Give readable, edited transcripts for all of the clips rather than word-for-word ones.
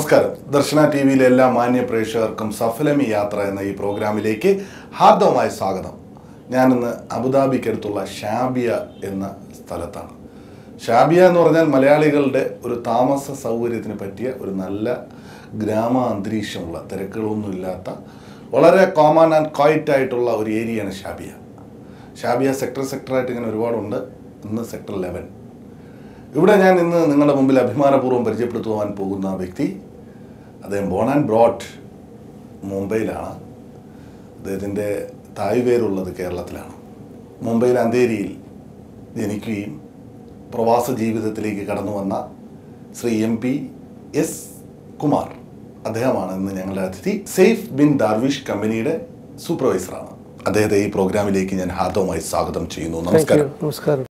നമസ്കാരം. ദർശന ടി വിയിലെ എല്ലാ മാന്യ പ്രേക്ഷകർക്കും സഫലമി യാത്ര എന്ന ഈ പ്രോഗ്രാമിലേക്ക് ഹാർദവമായ സ്വാഗതം. ഞാനിന്ന് അബുദാബിക്കടുത്തുള്ള ഷാബിയ എന്ന സ്ഥലത്താണ്. ഷാബിയ എന്ന് പറഞ്ഞാൽ മലയാളികളുടെ ഒരു താമസ സൗകര്യത്തിന് പറ്റിയ ഒരു നല്ല ഗ്രാമ അന്തരീക്ഷമുള്ള, തിരക്കുകളൊന്നുമില്ലാത്ത, വളരെ കോമൺ ആൻഡ് ക്വയറ്റ് ആയിട്ടുള്ള ഒരു ഏരിയയാണ് ഷാബിയ. ഷാബിയ സെക്ടറായിട്ട് ഇങ്ങനെ ഒരുപാടുണ്ട്. ഇന്ന് സെക്ടർ 11. ഇവിടെ ഞാൻ ഇന്ന് നിങ്ങളുടെ മുമ്പിൽ അഭിമാനപൂർവ്വം പരിചയപ്പെടുത്തുവാൻ പോകുന്ന വ്യക്തി, അദ്ദേഹം ബോൺ ആൻഡ് ബ്രോട്ട് മുംബൈയിലാണ്. അദ്ദേഹത്തിൻ്റെ തായ് പേരുള്ളത് കേരളത്തിലാണ്. മുംബൈയിൽ അന്തേരിയിൽ ജനിക്കുകയും പ്രവാസ ജീവിതത്തിലേക്ക് കടന്നു വന്ന ശ്രീ MP.S. കുമാർ, അദ്ദേഹമാണ് ഇന്ന് ഞങ്ങളുടെ അതിഥി. സേഫ് ബിൻ ദാർവിഷ് കമ്പനിയുടെ സൂപ്പർവൈസറാണ്. അദ്ദേഹത്തെ ഈ പ്രോഗ്രാമിലേക്ക് ഞാൻ ഹാർദവമായി സ്വാഗതം ചെയ്യുന്നു. നമസ്കാരം. നമസ്കാരം.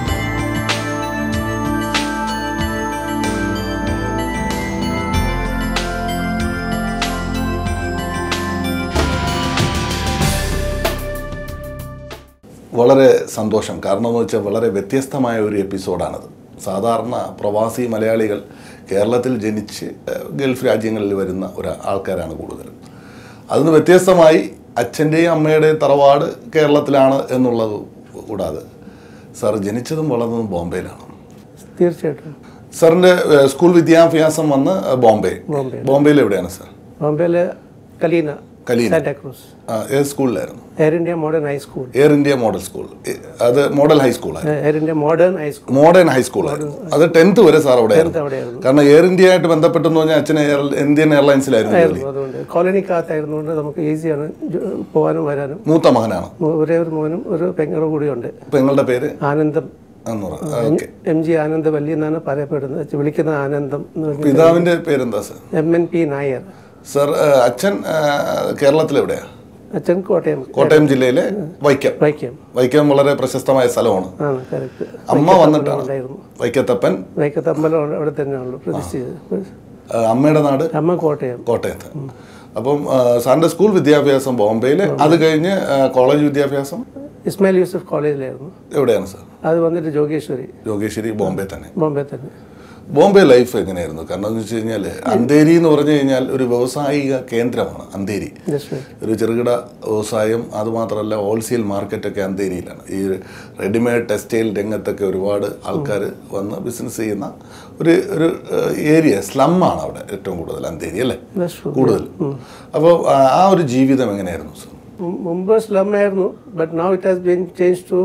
വളരെ സന്തോഷം. കാരണം എന്ന് വെച്ചാൽ വളരെ വ്യത്യസ്തമായ ഒരു എപ്പിസോഡാണത്. സാധാരണ പ്രവാസി മലയാളികൾ കേരളത്തിൽ ജനിച്ച് ഗൾഫ് രാജ്യങ്ങളിൽ വരുന്ന ആൾക്കാരാണ് കൂടുതൽ. അതിന് വ്യത്യസ്തമായി അച്ഛൻ്റെയും അമ്മയുടെയും തറവാട് കേരളത്തിലാണ് എന്നുള്ളത് കൂടാതെ സാർ ജനിച്ചതും വളർന്നതും ബോംബെയിലാണ്. തീർച്ചയായിട്ടും. സാറിൻ്റെ സ്കൂൾ വിദ്യാഭ്യാസം വന്ന് ബോംബെയിൽ എവിടെയാണ് സാർ? ബോംബെയിൽ കലീന. ഏത് സ്കൂളിലായിരുന്നു? Air India modern high school. Air India model school. അത് മോഡൽ ഹൈസ്കൂളാണ്. എയർ ഇന്ത്യ മോഡേൺ ഹൈസ്കൂളായിരുന്നു. അത് 10th വരെ സാർ അവിടെ ആയിരുന്നു. കാരണം എയർ ഇന്ത്യയായിട്ട് ബന്ധപ്പെട്ടെന്ന് പറഞ്ഞാൽ അച്ഛന് ഇന്ത്യൻ എയർലൈൻസിലായിരുന്നു. അതുകൊണ്ട് കോളനിക്കകത്തായിരുന്നുകൊണ്ട് നമുക്ക് ഈസിയാണ് പോകാനും വരാനും. മൂത്ത മകനാണ്. ഒരേ ഒരു മോനും ഒരു പെങ്ങളും കൂടിയുണ്ട്. പെങ്ങളുടെ പേര് ആനന്ദം. MG ആനന്ദവല്ലി എന്നാണ് പറയപ്പെടുന്നത്. വിളിക്കുന്ന ആനന്ദം. പിതാവിന്റെ പേരെന്താ സാർ? MNP നായർ. സർ, അച്ഛൻ കേരളത്തിലെവിടെയാ? അച്ഛൻ കോട്ടയം ജില്ലയിലെ വൈക്കം വളരെ പ്രശസ്തമായ സ്ഥലമാണ്. അമ്മ വന്നിട്ടാണ് വൈക്കത്തപ്പൻ. അവിടെ തന്നെയാണല്ലോ പ്രതിഷ്ഠിച്ചത്. അമ്മയുടെ നാട്? അമ്മ കോട്ടയത്ത്. അപ്പം സാറിന്റെ സ്കൂൾ വിദ്യാഭ്യാസം ബോംബെയില്, അത് കഴിഞ്ഞ് കോളേജ് വിദ്യാഭ്യാസം ഇസ്മായിൽ യൂസഫ് കോളേജിലായിരുന്നു. എവിടെയാണ് സാർ? അത് വന്നിട്ട് ജോഗേശ്വരി. ബോംബെ തന്നെ. ബോംബെ ലൈഫ് എങ്ങനെയായിരുന്നു? കാരണം എന്ന് വെച്ച് കഴിഞ്ഞാൽ അന്തേരി എന്ന് പറഞ്ഞു കഴിഞ്ഞാൽ ഒരു വ്യവസായിക കേന്ദ്രമാണ് അന്തേരി. ഒരു ചെറുകിട വ്യവസായം, അതുമാത്രമല്ല ഹോൾസെയിൽ മാർക്കറ്റൊക്കെ അന്തേരിയിലാണ്. ഈ റെഡിമെയ്ഡ് ടെക്സ്റ്റൈൽ രംഗത്തൊക്കെ ഒരുപാട് ആൾക്കാർ വന്ന് ബിസിനസ് ചെയ്യുന്ന ഒരു ഏരിയ, സ്ലമ്മാണ് അവിടെ ഏറ്റവും കൂടുതൽ അന്തേരി അല്ലേ കൂടുതൽ. അപ്പോൾ ആ ഒരു ജീവിതം എങ്ങനെയായിരുന്നു സാർ? മുമ്പ് സ്ലം ആയിരുന്നു. But now it has been change to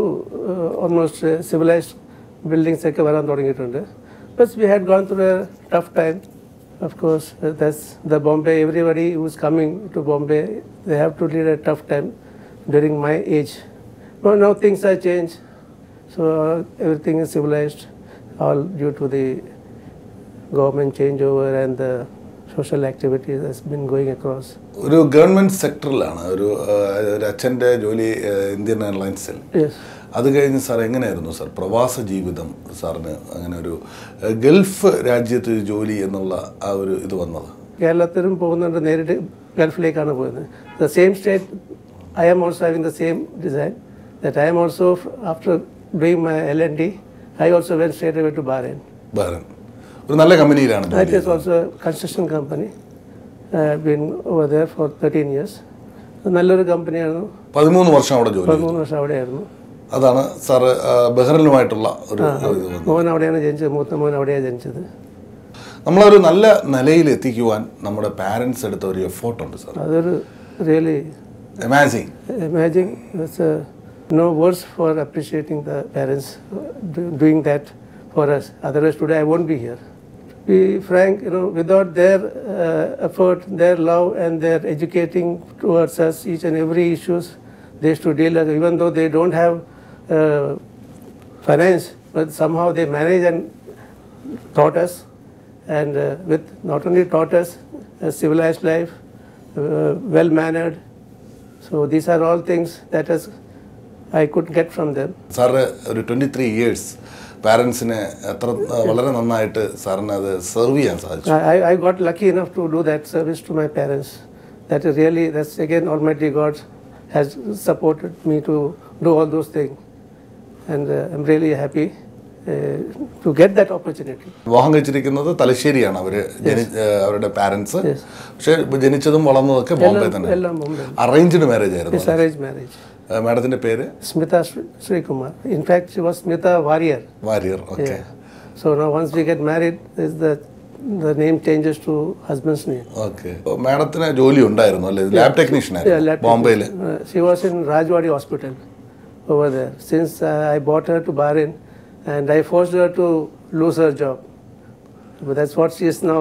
almost civilized buildings ഒക്കെ വരാൻ തുടങ്ങിയിട്ടുണ്ട്. But we had gone through a tough time. Of course, that's the Bombay. Everybody who's coming to Bombay, they have to lead a tough time during my age. But now things are changed. So everything is civilized, all due to the government changeover and the social activities that's been going across. ഒരു government സെക്ടറിലാണ് ഒരു അച്ഛൻ്റെ ജോലി, Indian എയർലൈൻസിൽ. അത് കഴിഞ്ഞ് sir എങ്ങനെയായിരുന്നു sir പ്രവാസ ജീവിതം? സാറിന് അങ്ങനെ ഒരു ഗൾഫ് രാജ്യത്ത് ജോലി എന്നുള്ള ആ ഒരു ഇത് വന്നത്? കേരളത്തിലും പോകുന്നുണ്ട്, നേരിട്ട് ഗൾഫിലേക്കാണ് പോകുന്നത്. The same state I am also having the same design that I am also after doing my LND I also went straight away to Bahrain. ഒരു നല്ല കമ്പനിയിലാണ്. That is also construction company. Been over there for 13 years. നല്ലൊരു കമ്പനിയാണ്. 13 വർഷം അവിടെ ജോലി. 13 വർഷം അവിടെയായിരുന്നു. അതാണ് സാർ ബഹ്റിനുമായിട്ടുള്ള ഒരു മോൻ അവിടെയാണ് ജനിച്ചത്. മൂത്ത മോൻ അവിടെയാണ് ജനിച്ചത്. നമ്മളൊരു നല്ല നിലയിൽ എത്തിക്കുവാൻ നമ്മുടെ പാരൻസ് എടുത്ത ഒരു എഫോർട്ടുണ്ട് സാർ. അതൊരു really amazing. No words for appreciating the parents doing that for us. Otherwise today I won't be here. To be frank, without their effort, their love and their educating towards us each and every issues they used to deal with, even though they don't have finance, but somehow they managed and taught us, and with not only taught us a civilized life, well mannered. So these are all things that I could get from them. Sir, 23 years പാരൻസിനെ എത്ര വളരെ നന്നായിട്ട് സാറിന് അത് serve ചെയ്യാൻ സാധിച്ചു. I got lucky enough to do that service to my parents. That's again Almighty God has supported me to do all those things, and I'm really happy to get that opportunity. വിവാഹം കഴിച്ചിരിക്കുന്നത് തലശ്ശേരിയാണ് അവരുടെ parents. പക്ഷെ ജനിച്ചതും വളർന്നതൊക്കെ ബോംബെ തന്നെ. Arranged marriage ആയിരുന്നു. Arranged marriage. മാഡത്തിന്റെ പേര്? Smita Sri Kumar. In fact, she was Smita Warrior. Warrior, okay. Yeah. So now once we get married, the name changes to husband's name. Okay. മാഡത്തിന് ജോലി ഉണ്ടായിരുന്നു അല്ലേ? ലാബ് ടെക്നീഷ്യൻ ആയിരുന്നു ബോംബെയിൽ. She was in Rajwadi Hospital over there. Since I brought her to Bahrain and I forced her to lose her job. But that's what she is now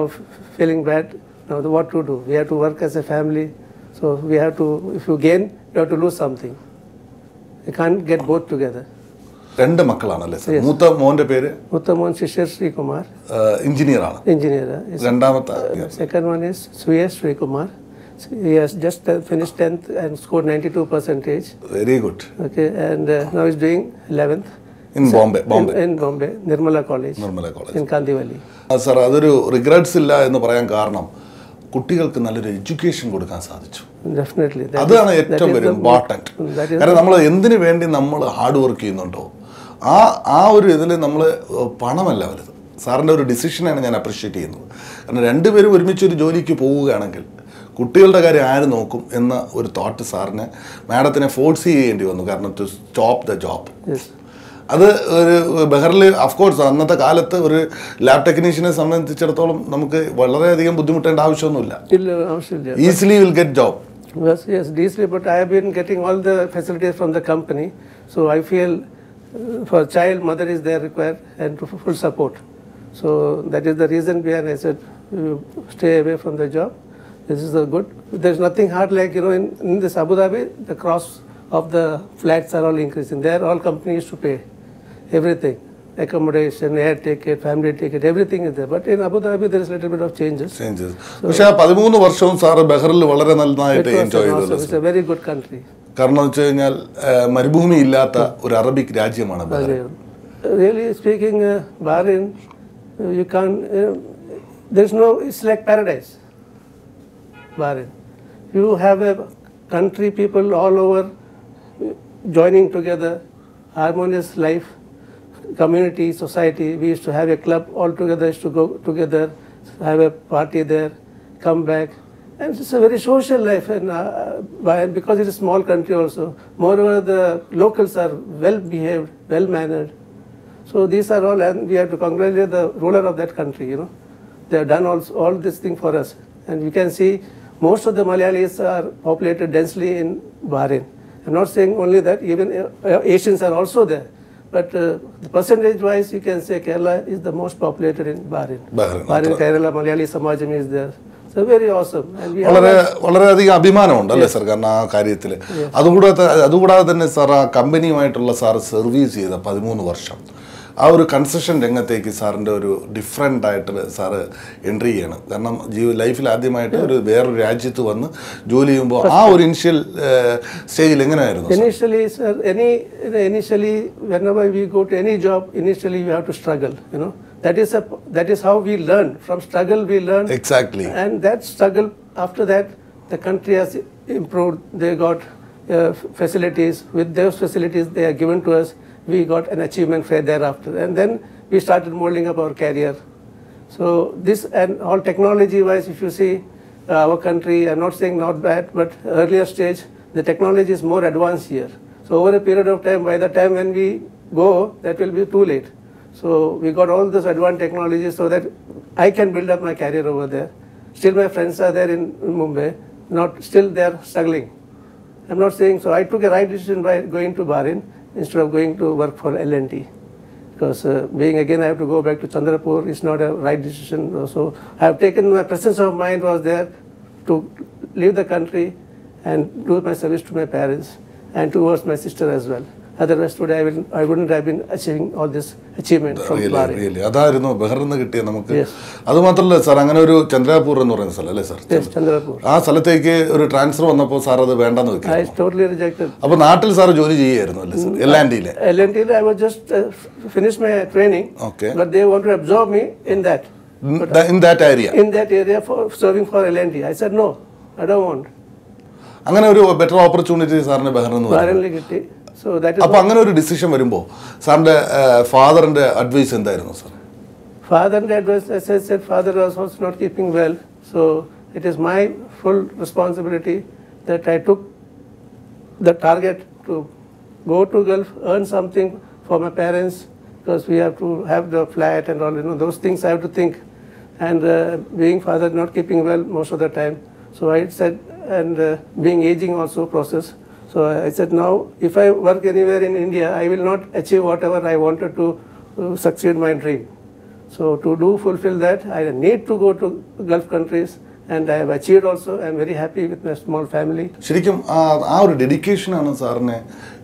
feeling bad. Now what to do? We have to work as a family. So we have to, if you gain, you have to lose something. You can't get both together. രണ്ട് മക്കളാണല്ലേ sir? മൂത്ത മോന്റെ പേര്? മൂത്ത മോൻ Shishir Sri Kumar. Engineer ആണ്. Engineer. രണ്ടാമത്തെ? Second one is Suyash Sri Kumar. He has just finished 10th and scored 92%. Very good. Okay, and now he's doing 11th. In Bombay. In Bombay, Nirmala College. Nirmala College. In Kandivali. Sir, അതൊരു regrets ഇല്ല എന്ന് പറയാൻ കാരണം കുട്ടികൾക്ക് നല്ലൊരു education കൊടുക്കാൻ സാധിച്ചു. Definitely. അതാണ് ഏറ്റവും ഇമ്പോർട്ടൻറ്റ്. കാരണം നമ്മൾ എന്തിനു വേണ്ടി നമ്മൾ ഹാർഡ് വർക്ക് ചെയ്യുന്നുണ്ടോ ആ ഒരു ഇതിൽ നമ്മൾ പണമല്ല വലുത്. സാറിൻ്റെ ഒരു ഡിസിഷനാണ് ഞാൻ അപ്രിഷ്യേറ്റ് ചെയ്യുന്നത്. കാരണം രണ്ടുപേരും ഒരുമിച്ച് ഒരു ജോലിക്ക് പോവുകയാണെങ്കിൽ കുട്ടികളുടെ കാര്യം ആര് നോക്കും എന്ന ഒരു തോട്ട് സാറിന് മാഡത്തിനെ ഫോഴ്സ് ചെയ്യേണ്ടി വന്നു. കാരണം ടു സ്റ്റോപ്പ് ദ ജോബ്. അത് ഒരു ബഹറിൽ അഫ്കോഴ്സ് അന്നത്തെ കാലത്ത് ഒരു ലാബ് ടെക്നീഷ്യനെ സംബന്ധിച്ചിടത്തോളം നമുക്ക് വളരെയധികം ബുദ്ധിമുട്ടേണ്ട ആവശ്യമൊന്നുമില്ല. Easily will get job. Yes, easily, but I have been getting all the facilities from the company. So I feel for child, mother is there required and full support. So that is the reason behind I said, stay away from the job. This is a good. There's nothing hard like, in this Abu Dhabi, the cost of the flats are all increasing. There all companies to pay everything. Accommodation, air ticket, family ticket, everything is there. But in Abu Dhabi, there is a little bit of changes. പക്ഷേ ആ 13 വർഷവും sir ബഹറിൽ വളരെ നന്നായിട്ട് enjoy ചെയ്തു. It's a very good country. കാരണം എന്ന് വെച്ച് കഴിഞ്ഞാൽ മരുഭൂമി ഇല്ലാത്ത ഒരു അറബിക് രാജ്യമാണ് Bahrain. Really speaking, Bahrain, you can't. There's no. It's like paradise. Bahrain, you have a country, people all over joining together, harmonious life, community, society. We used to have a club all together, used to go together, have a party there, come back. And it's a very social life, and because it's a small country also. Moreover, the locals are well behaved, well mannered. So these are all, and we have to congratulate the ruler of that country. They have done all this thing for us, and we can see most of the Malayalis are populated densely in Bahrain. I'm not saying only that; even Asians are also there. But the percentage-wise, you can say Kerala is the most populated in Bahrain. Bahrain, Kerala, Malayali Samajam is there. So very awesome. വളരെയധികം അഭിമാനമുണ്ട് അല്ലേ sir? കാരണം ആ കാര്യത്തിൽ അതുകൂടാതെ തന്നെ sir ആ കമ്പനിയുമായിട്ടുള്ള sir service ചെയ്ത 13 വർഷം ആ ഒരു കൺസ്ട്രക്ഷൻ രംഗത്തേക്ക് സാറിൻ്റെ ഒരു ഡിഫറെൻ്റ് ആയിട്ട് സാറ് എൻട്രി ചെയ്യണം. കാരണം ലൈഫിൽ ആദ്യമായിട്ട് ഒരു വേറൊരു രാജ്യത്ത് വന്ന് ജോലി ചെയ്യുമ്പോൾ ആ ഒരു ഇനിഷ്യൽ സ്റ്റേജിൽ എങ്ങനെയായിരുന്നു? Initially, whenever we go to any job, initially we have to struggle. That is how we learn. From struggle we learn. Exactly. And that struggle, after that, the country has improved. They got facilities. With those facilities they are given to us, we got an achievement fair thereafter. And then we started molding up our career. So this, and all technology-wise, if you see our country, I'm not saying not bad, but earlier stage, the technology is more advanced here. So over a period of time, by the time when we go, that will be too late. So we got all this advanced technology so that I can build up my career over there. Still my friends are there in Mumbai, still they are struggling. I'm not saying, so I took a right decision by going to Bahrain instead of going to work for L&T. Because being again I have to go back to Chandrapur is not a right decision. So I have taken, my presence of mind was there to leave the country and do my service to my parents and towards my sister as well. Otherwise today I wouldn't have been achieving all this achievement from Bahrain. അതായിരുന്നു ബഹറിൽ നിന്ന് കിട്ടിയ നമുക്ക്. അതുമാത്രമല്ല sir, അങ്ങനെ ഒരു ചന്ദ്രാപൂർ എന്ന് പറയുന്ന സ്ഥലം അല്ലേ സാർ? ചന്ദ്രാപൂർ. ആ സ്ഥലത്തേക്ക് ഒരു ട്രാൻസ്ഫർ വന്നപ്പോൾ സാർ അത് വേണ്ടെന്ന് വെക്കും. I totally rejected. അപ്പോൾ നാട്ടിൽ സാർ ജോലി ചെയ്യുമായിരുന്നു അല്ലേ sir? L&T I was just finished my training. Okay. But they want to absorb me in that. In that area. In that area for serving for L&T. I said no, I don't want. അങ്ങനെ ഒരു better opportunity സാറിന് ബഹറിൽ കിട്ടി. So that is അപ്പോൾ അങ്ങനെ ഒരു decision വരുമ്പോൾ സാറിൻ്റെ ഫാദറിൻ്റെ advice എന്തായിരുന്നു sir? father advice, as I said, father was also not keeping well. So it is my full responsibility that I took the target to go to Gulf, earn something for my parents, because we have to have the flat and all, those things I have to think. And being father not keeping well most of the time. So I said, and being aging also process. So I said, now if I work anywhere in India, I will not achieve whatever I wanted to succeed my dream. So to fulfill that, I need to go to Gulf countries, and I have achieved also. I am very happy with my small family. ശരിക്കും ആ ഒരു ഡെഡിക്കേഷനാണ് സാറിനെ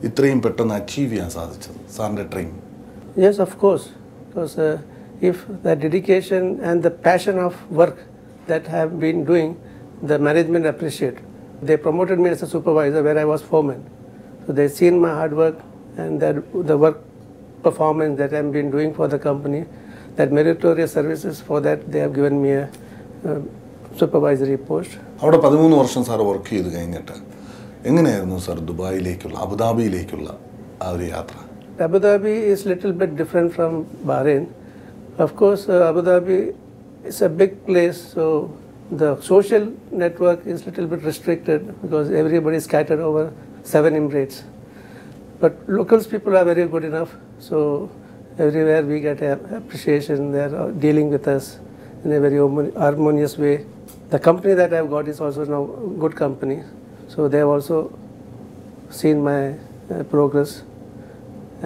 ഇത്രയും പെട്ടെന്ന് achieve ചെയ്യാൻ സാധിച്ചത്, സാറിൻ്റെ dream? Yes, of course. Because if the dedication and the passion of work that I have been doing, the management appreciate. They promoted me as a supervisor where I was foreman. So they seen my hard work and the work performance that I have been doing for the company, that meritorious services. For that they have given me a supervisory post. അവിടെ 13 വർഷം sir work ചെയ്ത് കഴിഞ്ഞിട്ട് എങ്ങനെയായിരുന്നു sir ദുബായിലേക്കുള്ള, അബുദാബിയിലേക്കുള്ള ആ ഒരു യാത്ര? Abu Dhabi is little bit different from Bahrain. Of course, Abu Dhabi is a big place, so the social network is little bit restricted because everybody is scattered over 7 Emirates. But locals people are very good enough, so everywhere we get appreciation. They are dealing with us in a very harmonious way. The company that I have got is also now good company, so they have also seen my progress,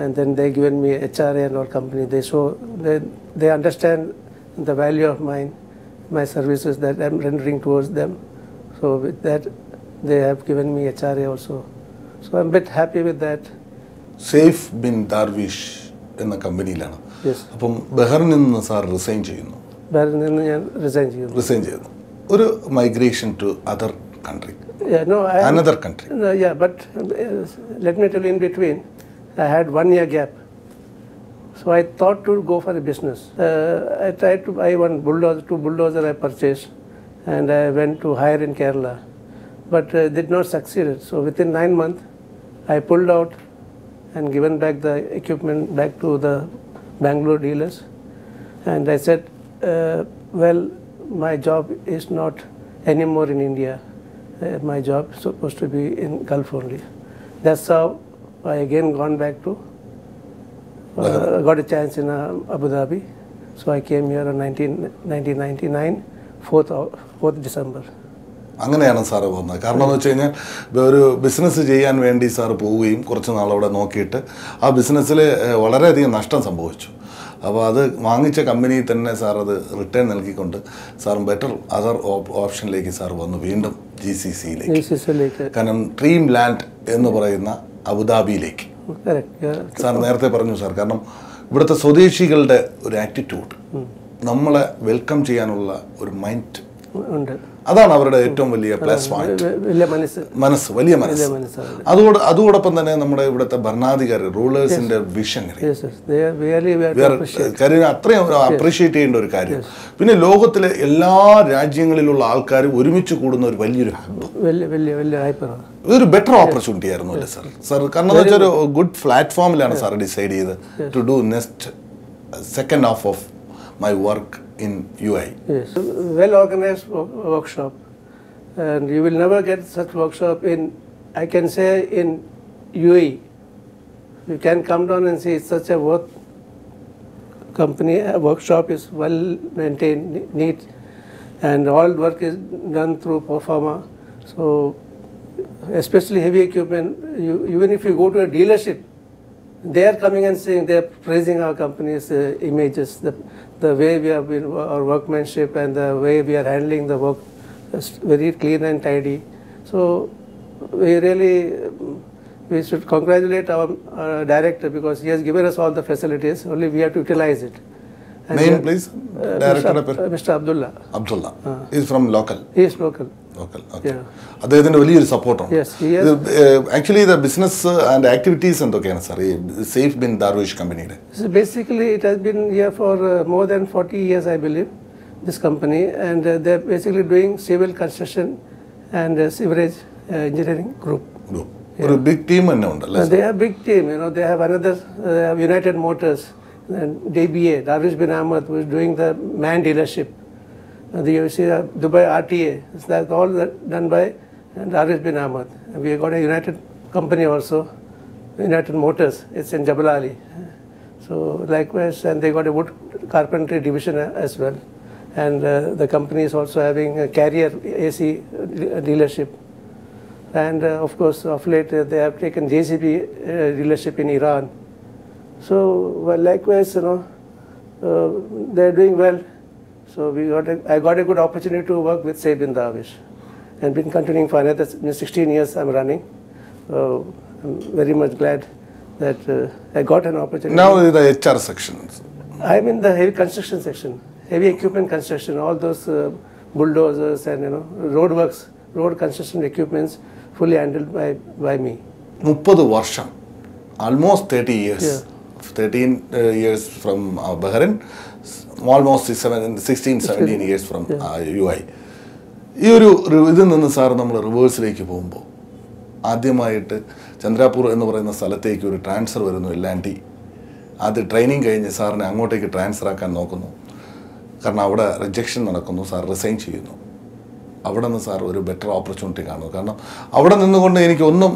and then they given me HRA and our company. They show they understand the value of my services that I am rendering towards them. So with that, they have given me HRA also. So I am a bit happy with that. Safe bin Darwish എന്ന കമ്പനിയിലാണ്. Yes. അപ്പം ബഹറിനിൽ നിന്ന് sir resign ചെയ്യുന്നു. ബഹറിനിൽ നിന്ന് ഞാൻ resign ചെയ്തു. ഒരു migration to other country, another country. Yeah, but let me tell you, in between, I had 1 year gap. So I thought to go for a business. I tried to buy two bulldozer I purchased, and I went to hire in Kerala, but did not succeed. So within 9 months, I pulled out and given back the equipment back to the Bangalore dealers, and I said, well, my job is not anymore in India. My job is supposed to be in Gulf only. That's how I again gone back to, got a chance in Abu Dhabi. So I came here on 1999, 4th December. അങ്ങനെയാണ് sir പോകുന്നത്. കാരണം എന്ന് വെച്ച് കഴിഞ്ഞാൽ ഒരു business ചെയ്യാൻ വേണ്ടി sir പോവുകയും കുറച്ച് നാളവിടെ നോക്കിയിട്ട് ആ ബിസിനസ്സിൽ വളരെയധികം നഷ്ടം സംഭവിച്ചു. അപ്പോൾ അത് വാങ്ങിച്ച കമ്പനിയിൽ തന്നെ സാർ അത് റിട്ടേൺ നൽകിക്കൊണ്ട് സാറും ബെറ്റർ അതർ ഓപ്ഷനിലേക്ക് സാർ വന്നു, വീണ്ടും GCCയിലേക്ക്. കാരണം ഡ്രീം ലാൻഡ് എന്ന് പറയുന്ന അബുദാബിയിലേക്ക് സാർ നേരത്തെ പറഞ്ഞു സാർ. കാരണം ഇവിടുത്തെ സ്വദേശികളുടെ ഒരു ആറ്റിറ്റ്യൂഡ്, നമ്മളെ വെൽക്കം ചെയ്യാനുള്ള ഒരു മൈൻഡ് ഉണ്ട്. അതാണ് അവരുടെ ഏറ്റവും വലിയ പ്ലസ് പോയിന്റ്. മനസ്സ്, വലിയ മനസ്സ്. അതോടൊപ്പം തന്നെ നമ്മുടെ ഇവിടുത്തെ ഭരണാധികാരി, റൂളേഴ്സിന്റെ വിഷനറി, അത്രയും അപ്രീഷിയേറ്റ് ചെയ്യേണ്ട ഒരു കാര്യം. പിന്നെ ലോകത്തിലെ എല്ലാ രാജ്യങ്ങളിലുള്ള ആൾക്കാർ ഒരുമിച്ച് കൂടുന്ന ഒരു വലിയൊരു ഇതൊരു ബെറ്റർ ഓപ്പർച്യൂണിറ്റി ആയിരുന്നു അല്ലേ സാർ? സാർ കാരണം എന്ന് വെച്ചാൽ ഒരു ഗുഡ് പ്ലാറ്റ്ഫോമിലാണ് സാർ ഡിസൈഡ് ചെയ്ത് to do next second half of my work in UAE. Yes, well organized workshop, and you will never get such workshop in, I can say, in UAE. You can come down and see it's such a work company. A workshop is well maintained, neat, and all work is done through Performa. So especially heavy equipment, even if you go to a dealership, they are coming and saying, they are praising our company's images, the way we have been, our workmanship and the way we are handling the work is very clean and tidy. So we really, we should congratulate our director because he has given us all the facilities, only we have to utilize it. And name please? Director Mr. Abdullah. Abdullah. He is from local? He is local. Okay. അദ്ദേഹത്തിന്റെ വലിയൊരു സപ്പോർട്ടാണ്. Actually the business and activities എന്തൊക്കെയാണ് sir ഈ safe bin Darwish കമ്പനിയുടെ? Basically it has been here for more than 40 years I believe, this company, and they are basically doing civil construction and sewerage engineering group. ഒരു big team തന്നെ ഉണ്ടല്ലേ? They have big team, they have another, they have United Motors, and DBA, Darvish bin Ahmed, who is doing the MAN dealership. You see Dubai RTA, that's all done by Darvish bin Ahmed. And we have got a United company also, United Motors, it's in Jabal Ali. So likewise, and they got a wood carpentry division as well. And the company is also having a Carrier AC dealership. And of course, of late they have taken JCB dealership in Iran. So well, likewise, they are doing well. So I got a good opportunity to work with Saib bin Darvish, and been continuing for another 16 years. I'm running. I'm very much glad that I got an opportunity. Now the HR sections. I'm in the heavy construction section, heavy equipment construction, all those bulldozers and roadworks, road construction equipments, fully handled by me. 30 വർഷം, almost 30 years. Yeah. 13 years from Bahrain, almost 16, 17 years from UI. ഈ ഒരു ഇതിൽ നിന്ന് sir നമ്മൾ റിവേഴ്സിലേക്ക് പോകുമ്പോൾ ആദ്യമായിട്ട് ചന്ദ്രാപൂർ എന്ന് പറയുന്ന സ്ഥലത്തേക്ക് ഒരു ട്രാൻസ്ഫർ വരുന്നു. L&T അത് ട്രെയിനിങ് കഴിഞ്ഞ് സാറിനെ അങ്ങോട്ടേക്ക് ട്രാൻസ്ഫർ ആക്കാൻ നോക്കുന്നു. കാരണം അവിടെ റിജക്ഷൻ നടക്കുന്നു. സാർ റിസൈൻ ചെയ്യുന്നു. അവിടെ നിന്ന് സാർ ഒരു ബെറ്റർ ഓപ്പർച്യൂണിറ്റി കാണുന്നു. കാരണം അവിടെ നിന്നുകൊണ്ട് എനിക്കൊന്നും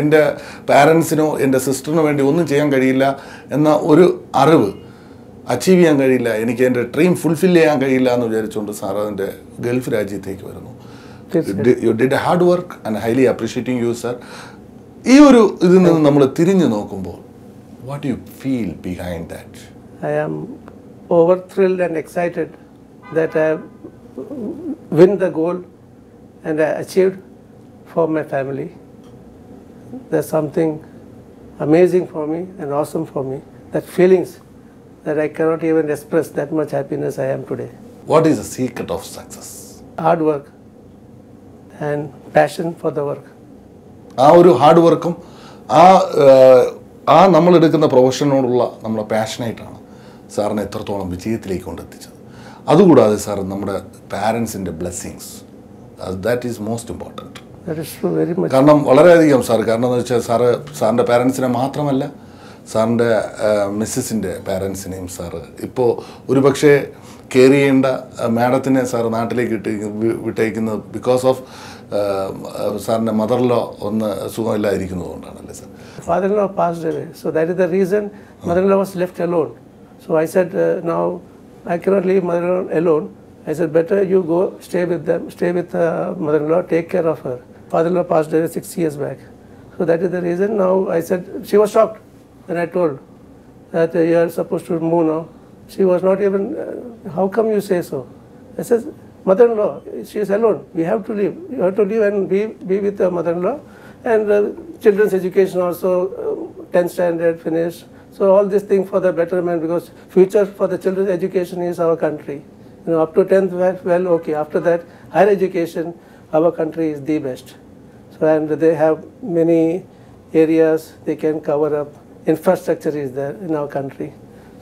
എൻ്റെ പാരൻസിനോ എൻ്റെ സിസ്റ്ററിനോ വേണ്ടി ഒന്നും ചെയ്യാൻ കഴിയില്ല എന്ന ഒരു അറിവ് അച്ചീവ് ചെയ്യാൻ കഴിയില്ല, എനിക്ക് എൻ്റെ ഡ്രീം ഫുൾഫിൽ ചെയ്യാൻ കഴിയില്ല എന്ന് വിചാരിച്ചുകൊണ്ട് സാർ അതിൻ്റെ ഗൾഫ് രാജ്യത്തേക്ക് വരുന്നു. You did A hard work and highly appreciating you sir. ഈ ഒരു ഇതിൽ നിന്ന് നമ്മൾ തിരിഞ്ഞു നോക്കുമ്പോൾ what you feel behind that? I am over thrilled and excited that I have win the goal and I achieved for my family. There's something amazing for me and awesome for me. That feelings that I cannot even express that much happiness I am today. What is the secret of success? Hard work and passion for the work. ആ ഒരു hard വർക്കും ആ നമ്മളെടുക്കുന്ന പ്രൊഫഷനോടുള്ള നമ്മുടെ പാഷനായിട്ടാണ് സാറിനെ എത്രത്തോളം വിജയത്തിലേക്ക് കൊണ്ടെത്തിച്ചത്. അതുകൂടാതെ sir നമ്മുടെ പാരൻസിൻ്റെ blessings, that is most important. That is true, very much. കാരണം വളരെയധികം സാർ, കാരണം എന്ന് വെച്ചാൽ സാറിൻ്റെ പാരൻസിനെ മാത്രമല്ല സാറിൻ്റെ മിസ്സസിൻ്റെ പാരൻസിനെയും സാറ് ഇപ്പോൾ ഒരു പക്ഷേ കെയർ ചെയ്യേണ്ട മാഡത്തിനെ സാർ നാട്ടിലേക്ക് വിട്ടയക്കുന്നത് ബിക്കോസ് ഓഫ് സാറിൻ്റെ മദറിലോ ഒന്ന് സുഖമില്ലാതിരിക്കുന്നതുകൊണ്ടാണല്ലേ sir? Father-in-law passed away, so that is the reason mother-in-law was left alone. So I said, now I cannot leave mother-in-law alone. I said, better you go stay with them, stay with mother-in-law, take care of her. Father-in-law passed away 6 years back. So that is the reason. Now I said, she was shocked when I told that you are supposed to move now. She was not even, how come you say so? I said, mother-in-law, she is alone. We have to leave. You have to leave and be with the mother-in-law. And children's education also, 10th standard finished. So all these things for the betterment, because future for the children's education is our country. Up to 10th, well, okay. After that, higher education, our country is the best. So and they have many areas they can cover up. Infrastructure is there in our country.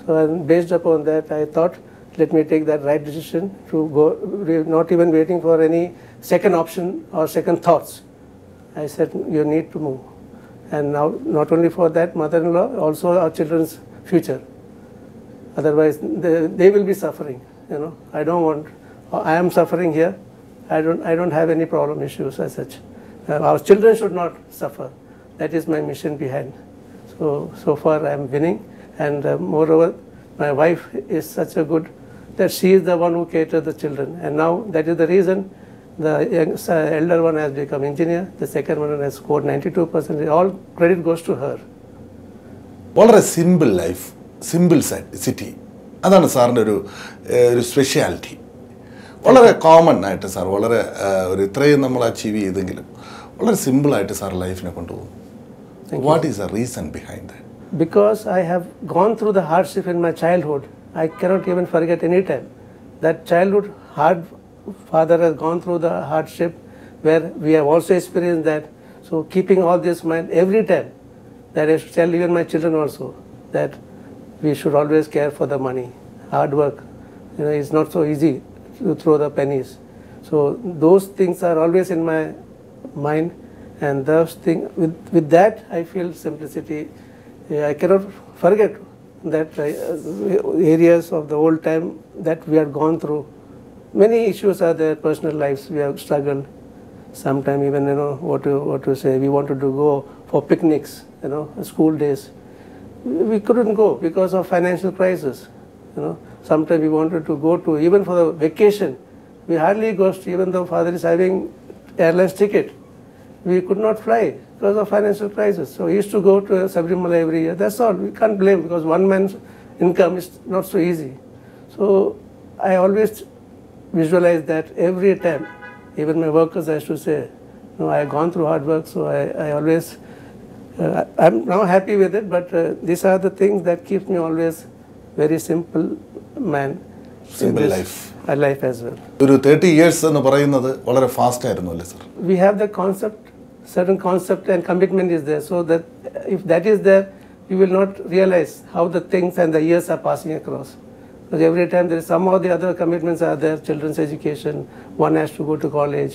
So and based upon that, I thought, let me take that right decision to go, not even waiting for any second option or second thoughts. I said, you need to move. And now, not only for that mother-in-law, also our children's future. Otherwise, they will be suffering. I don't want. I am suffering here. I don't have any problem issues as such. Our children should not suffer. That is my mission behind. So far I am winning, and moreover, my wife is such a good that she is the one who caters the children. And now that is the reason. The elder one has become engineer, the second one has scored 92%. All credit goes to her. വളരെ simple life, simple city, അതാണ് സാറിൻ്റെ ഒരു speciality. വളരെ common ആയിട്ട് sir വളരെ ഇത്രയും നമ്മൾ achieve ചെയ്തെങ്കിലും വളരെ സിമ്പിളായിട്ട് സാർ ലൈഫിനെ കൊണ്ടുപോകും. What is the reason behind that? Because I have gone through the hardship in my childhood. I cannot even forget any time. That childhood father has gone through the hardship where we have also experienced that. So keeping all this in mind every time, that I should tell even my children also that we should always care for the money. Hard work, it's not so easy to throw the pennies. So those things are always in my mind, And those things, with that, I feel simplicity. I cannot forget that areas of the old time that we had gone through. Many issues are there, personal lives, we have struggled. Sometimes even, what to say, we wanted to go for picnics, school days. We couldn't go because of financial crisis. Sometimes we wanted to go to, even for the vacation, we hardly go, even though father is having airlines ticket. We could not fly because of financial crisis. So we used to go to Sabrimala every year. That's all. We can't blame because one man's income is not so easy. So I always visualize that every time. Even my workers, I used to say, I have gone through hard work, so I always, I'm now happy with it, but these are the things that keep me always very simple man. Simple life. Life as well. ഒരു 30 years എന്ന് പറയുന്നത് വളരെ fast ആയിരുന്നു അല്ലേ sir? We have the concept, certain concept and commitment is there, so that if that is there, you will not realize how the things and the years are passing across. Because every time there is some or the other commitments are there, children's education, one has to go to college,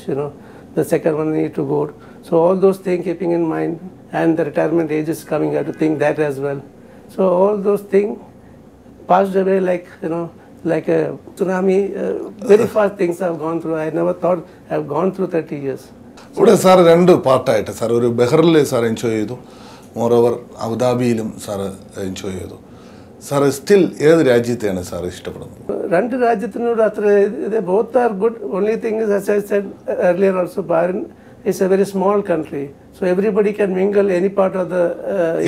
the second one need to go. So all those things keeping in mind, and the retirement age is coming, I have to think that as well. So all those things passed away like a tsunami, very fast things I have gone through. I never thought I have gone through 30 years. ഇവിടെ sir രണ്ട് പാർട്ടായിട്ട് sir ഒരു ബഹ്റിൽ sir enjoy ചെയ്തു, moreover അബുദാബിയിലും sir enjoy ചെയ്തു. Sir still ഏത് രാജ്യത്തെയാണ് sir ഇഷ്ടപ്പെടുന്നത്? രണ്ട് രാജ്യത്തിനോട് അത്ര both are good. Only thing is, as I said earlier also, Bahrain is a very small country, so everybody can mingle any part of the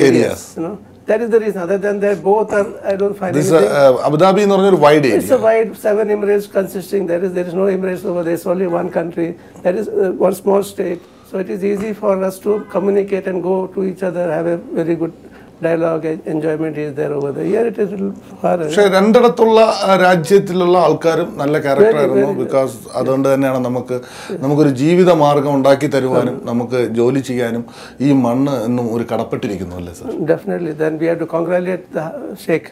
areas. That is the reason. Other than that, both are, I don't find anything. Abu Dhabi എന്ന് പറഞ്ഞൊരു wide area. It's a wide 7 emirates consisting. There is no emirates over there. It's only one country. That is one small state. So it is easy for us to communicate and go to each other, have a very good dialogue, enjoyment is there over there. Here it is a little harder. പക്ഷേ രണ്ടിടത്തുള്ള രാജ്യത്തിലുള്ള ആൾക്കാരും നല്ല ക്യാരക്ടറായിരുന്നു. Because അതുകൊണ്ട് തന്നെയാണ് നമുക്കൊരു ജീവിത മാർഗം ഉണ്ടാക്കി തരുവാനും നമുക്ക് ജോലി ചെയ്യാനും ഈ മണ്ണ് എന്നും ഒരു കടപ്പെട്ടിരിക്കുന്നു അല്ലേ sir? Definitely. Then we have to congratulate the Sheikh,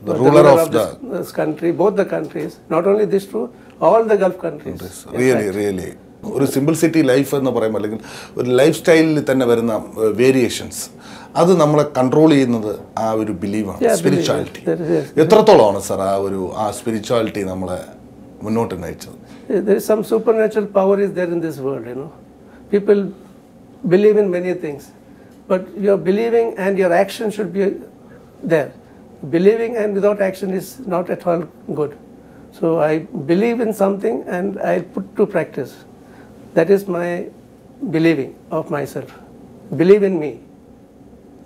the ruler of this country, both the countries, not only these two, all the Gulf countries. Really ഒരു സിംപിൾസിറ്റി ലൈഫ് എന്ന് പറയുമ്പോൾ അല്ലെങ്കിൽ ഒരു ലൈഫ് സ്റ്റൈലിൽ തന്നെ വരുന്ന വേരിയേഷൻസ്, അത് നമ്മളെ കൺട്രോൾ ചെയ്യുന്നത് ആ ഒരു ബിലീവാണ്, സ്പിരിച്വാലിറ്റി. എത്രത്തോളമാണ് സാർ ആ സ്പിരിച്വാലിറ്റി നമ്മളെ മുന്നോട്ട് നയിച്ചത്? There is some supernatural power is there in this world, People believe in many things, but your believing and your action should be there. Believing and without action is not at all good. So I believe in something and I put to practice. That is my believing of myself. Believe in me.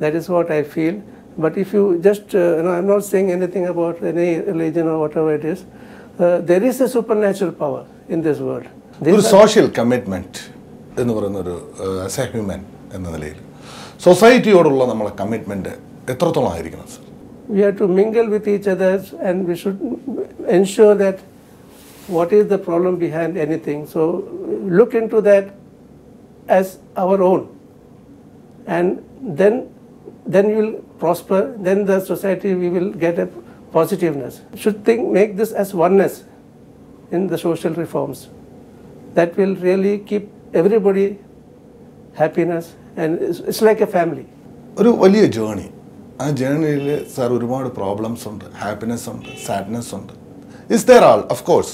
That is what I feel. But if you just, I'm not saying anything about any religion or whatever it is. There is a supernatural power in this world. ഒരു social commitment എന്ന് പറയുന്നൊരു as A human എന്ന നിലയിൽ സൊസൈറ്റിയോടുള്ള നമ്മളെ commitment എത്രത്തോളം ആയിരിക്കണം sir? We have to mingle with each other and we should ensure that what is the problem behind anything. So look into that as our own, and then you will prosper. Then the society, we will get a positiveness. Should make this as oneness in the social reforms. That will really keep everybody happiness, and it's like a family. ഒരു വലിയ journey. ആ ജേണിയിൽ sir ഒരുപാട് problems ഉണ്ട്, happiness ഉണ്ട്, sadness ഉണ്ട്. Is there all of course.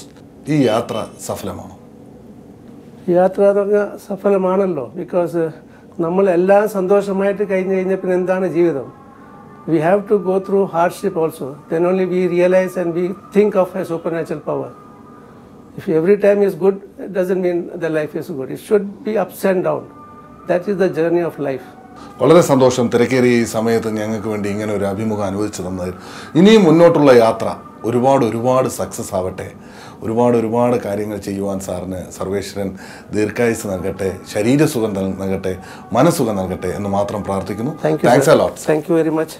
ഈ യാത്ര സഫലമാണോ? യാത്ര എന്ന് പറഞ്ഞാൽ സഫലമാണല്ലോ. ബിക്കോസ് നമ്മളെല്ലാം സന്തോഷമായിട്ട് കഴിഞ്ഞ പിന്നെ എന്താണ് ജീവിതം? We have to go through hardship also. Then only we realise and we think of a supernatural power. If every time is good, it doesn't mean the life is good. It should be ups and down. That is the journey of life. വളരെ സന്തോഷം തിരക്കേറിയ ഈ സമയത്ത് ഞങ്ങൾക്ക് വേണ്ടി ഇങ്ങനെ ഒരു അഭിമുഖം അനുവദിച്ചു തന്നതിൽ. ഇനിയും മുന്നോട്ടുള്ള യാത്ര ഒരുപാട് സക്സസ് ആവട്ടെ. ഒരുപാട് കാര്യങ്ങൾ ചെയ്യുവാൻ സാറിന് സർവേശ്വരൻ ദീർഘായുസ് നൽകട്ടെ, ശരീരസുഖം നൽകട്ടെ, മനസ്സുഖം നൽകട്ടെ എന്ന് മാത്രം പ്രാർത്ഥിക്കുന്നു. Thanks a lot. Thank you very much.